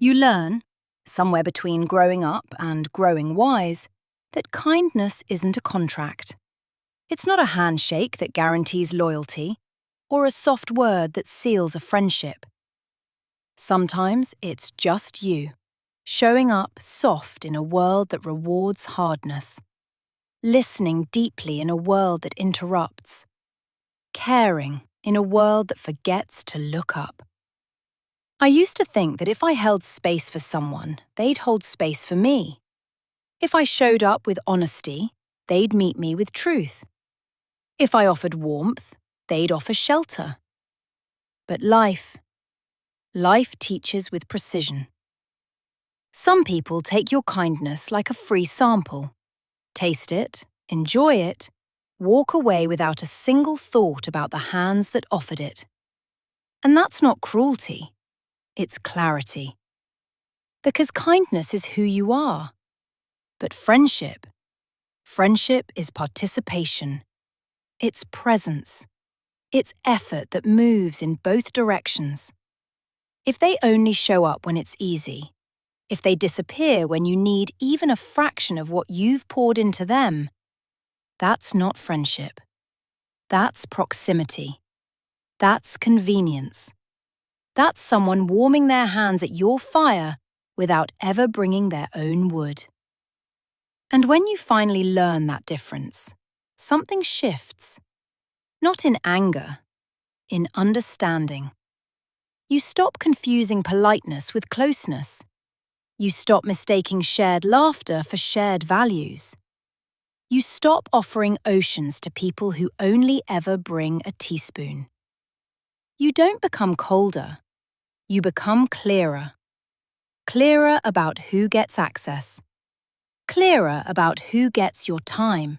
You learn, somewhere between growing up and growing wise, that kindness isn't a contract. It's not a handshake that guarantees loyalty, or a soft word that seals a friendship. Sometimes it's just you, showing up soft in a world that rewards hardness, listening deeply in a world that interrupts, caring in a world that forgets to look up. I used to think that if I held space for someone, they'd hold space for me. If I showed up with honesty, they'd meet me with truth. If I offered warmth, they'd offer shelter. But life teaches with precision. Some people take your kindness like a free sample. Taste it, enjoy it, walk away without a single thought about the hands that offered it. And that's not cruelty, it's clarity. Because kindness is who you are. But friendship is participation. It's presence. It's effort that moves in both directions. If they only show up when it's easy, if they disappear when you need even a fraction of what you've poured into them, that's not friendship. That's proximity. That's convenience. That's someone warming their hands at your fire without ever bringing their own wood. And when you finally learn that difference, something shifts. Not in anger, in understanding. You stop confusing politeness with closeness. You stop mistaking shared laughter for shared values. You stop offering oceans to people who only ever bring a teaspoon. You don't become colder. You become clearer. Clearer about who gets access. Clearer about who gets your time.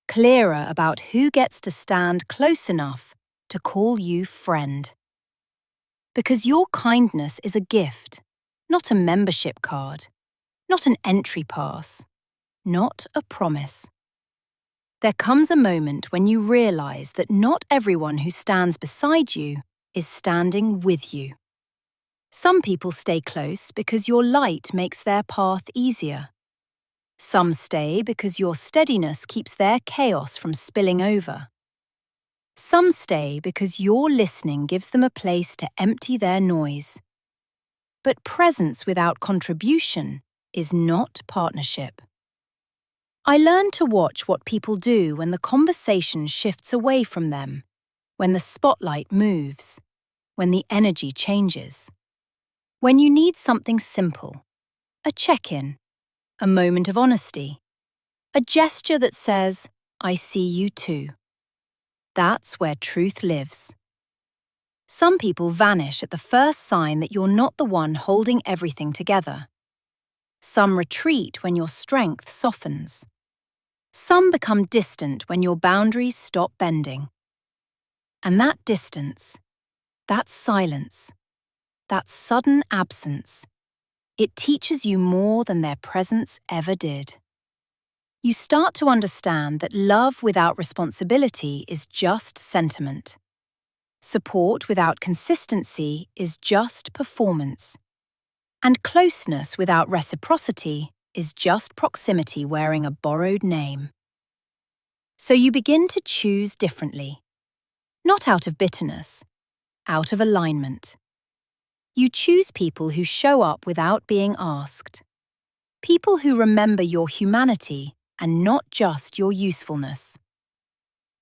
Clearer about who gets to stand close enough to call you friend. Because your kindness is a gift, not a membership card, not an entry pass, not a promise. There comes a moment when you realize that not everyone who stands beside you is standing with you. Some people stay close because your light makes their path easier. Some stay because your steadiness keeps their chaos from spilling over. Some stay because your listening gives them a place to empty their noise. But presence without contribution is not partnership. I learned to watch what people do when the conversation shifts away from them, when the spotlight moves, when the energy changes. When you need something simple, a check-in, a moment of honesty, a gesture that says, "I see you too." That's where truth lives. Some people vanish at the first sign that you're not the one holding everything together. Some retreat when your strength softens. Some become distant when your boundaries stop bending. And that distance, that silence, that sudden absence, it teaches you more than their presence ever did. You start to understand that love without responsibility is just sentiment. Support without consistency is just performance. And closeness without reciprocity is just proximity wearing a borrowed name. So you begin to choose differently. Not out of bitterness, out of alignment. You choose people who show up without being asked. People who remember your humanity and not just your usefulness.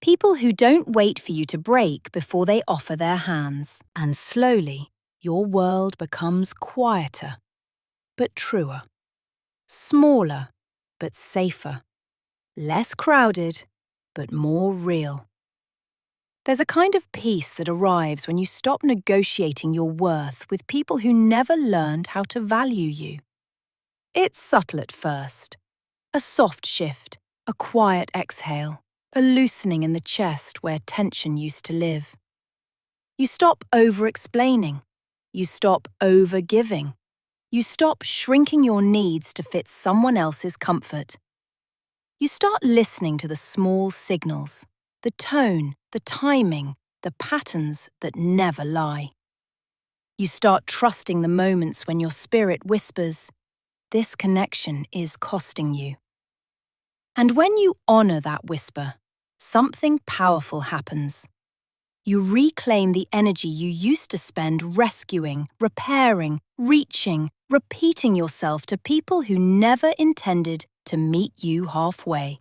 People who don't wait for you to break before they offer their hands. And slowly, your world becomes quieter, but truer. Smaller, but safer. Less crowded, but more real. There's a kind of peace that arrives when you stop negotiating your worth with people who never learned how to value you. It's subtle at first. A soft shift, a quiet exhale, a loosening in the chest where tension used to live. You stop over-explaining. You stop over-giving. You stop shrinking your needs to fit someone else's comfort. You start listening to the small signals, the tone, the timing, the patterns that never lie. You start trusting the moments when your spirit whispers, "This connection is costing you." And when you honor that whisper, something powerful happens. You reclaim the energy you used to spend rescuing, repairing, reaching, repeating yourself to people who never intended to meet you halfway.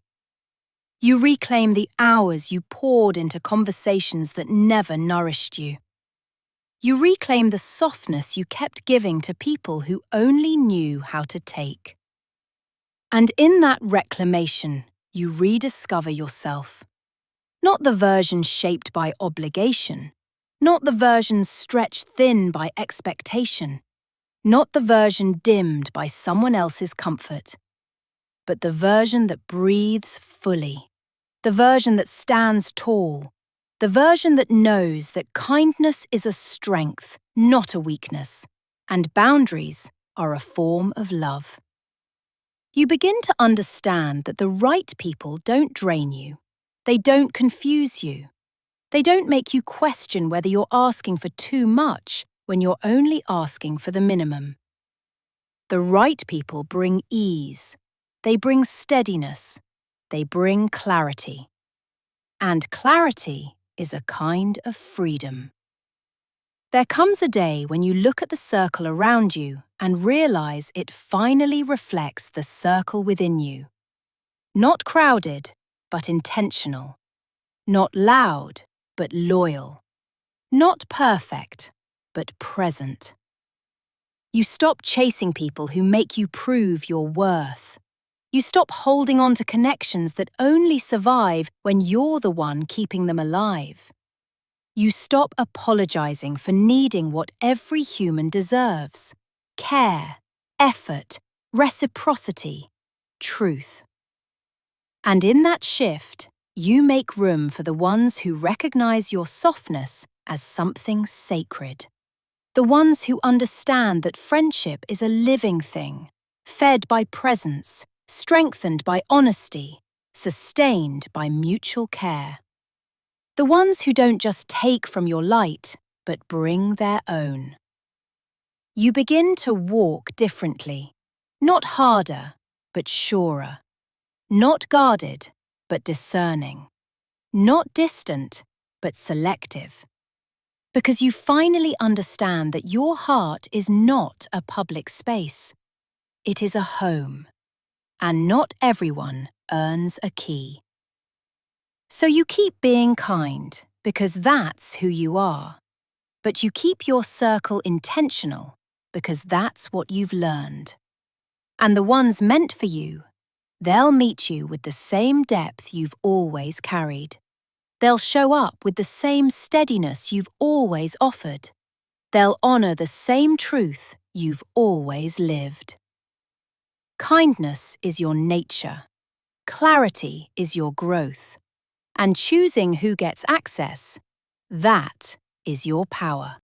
You reclaim the hours you poured into conversations that never nourished you. You reclaim the softness you kept giving to people who only knew how to take. And in that reclamation, you rediscover yourself. Not the version shaped by obligation, not the version stretched thin by expectation, not the version dimmed by someone else's comfort, but the version that breathes fully, the version that stands tall, the version that knows that kindness is a strength, not a weakness, and boundaries are a form of love. You begin to understand that the right people don't drain you. They don't confuse you. They don't make you question whether you're asking for too much when you're only asking for the minimum. The right people bring ease. They bring steadiness. They bring clarity. And clarity is a kind of freedom. There comes a day when you look at the circle around you and realize it finally reflects the circle within you. Not crowded, but intentional. Not loud, but loyal. Not perfect, but present. You stop chasing people who make you prove your worth. You stop holding on to connections that only survive when you're the one keeping them alive. You stop apologizing for needing what every human deserves: care, effort, reciprocity, truth. And in that shift, you make room for the ones who recognize your softness as something sacred. The ones who understand that friendship is a living thing, fed by presence, strengthened by honesty, sustained by mutual care. The ones who don't just take from your light, but bring their own. You begin to walk differently, not harder, but surer. Not guarded, but discerning. Not distant, but selective. Because you finally understand that your heart is not a public space. It is a home. And not everyone earns a key. So you keep being kind, because that's who you are. But you keep your circle intentional, because that's what you've learned. And the ones meant for you, they'll meet you with the same depth you've always carried. They'll show up with the same steadiness you've always offered. They'll honor the same truth you've always lived. Kindness is your nature. Clarity is your growth. And choosing who gets access, that is your power.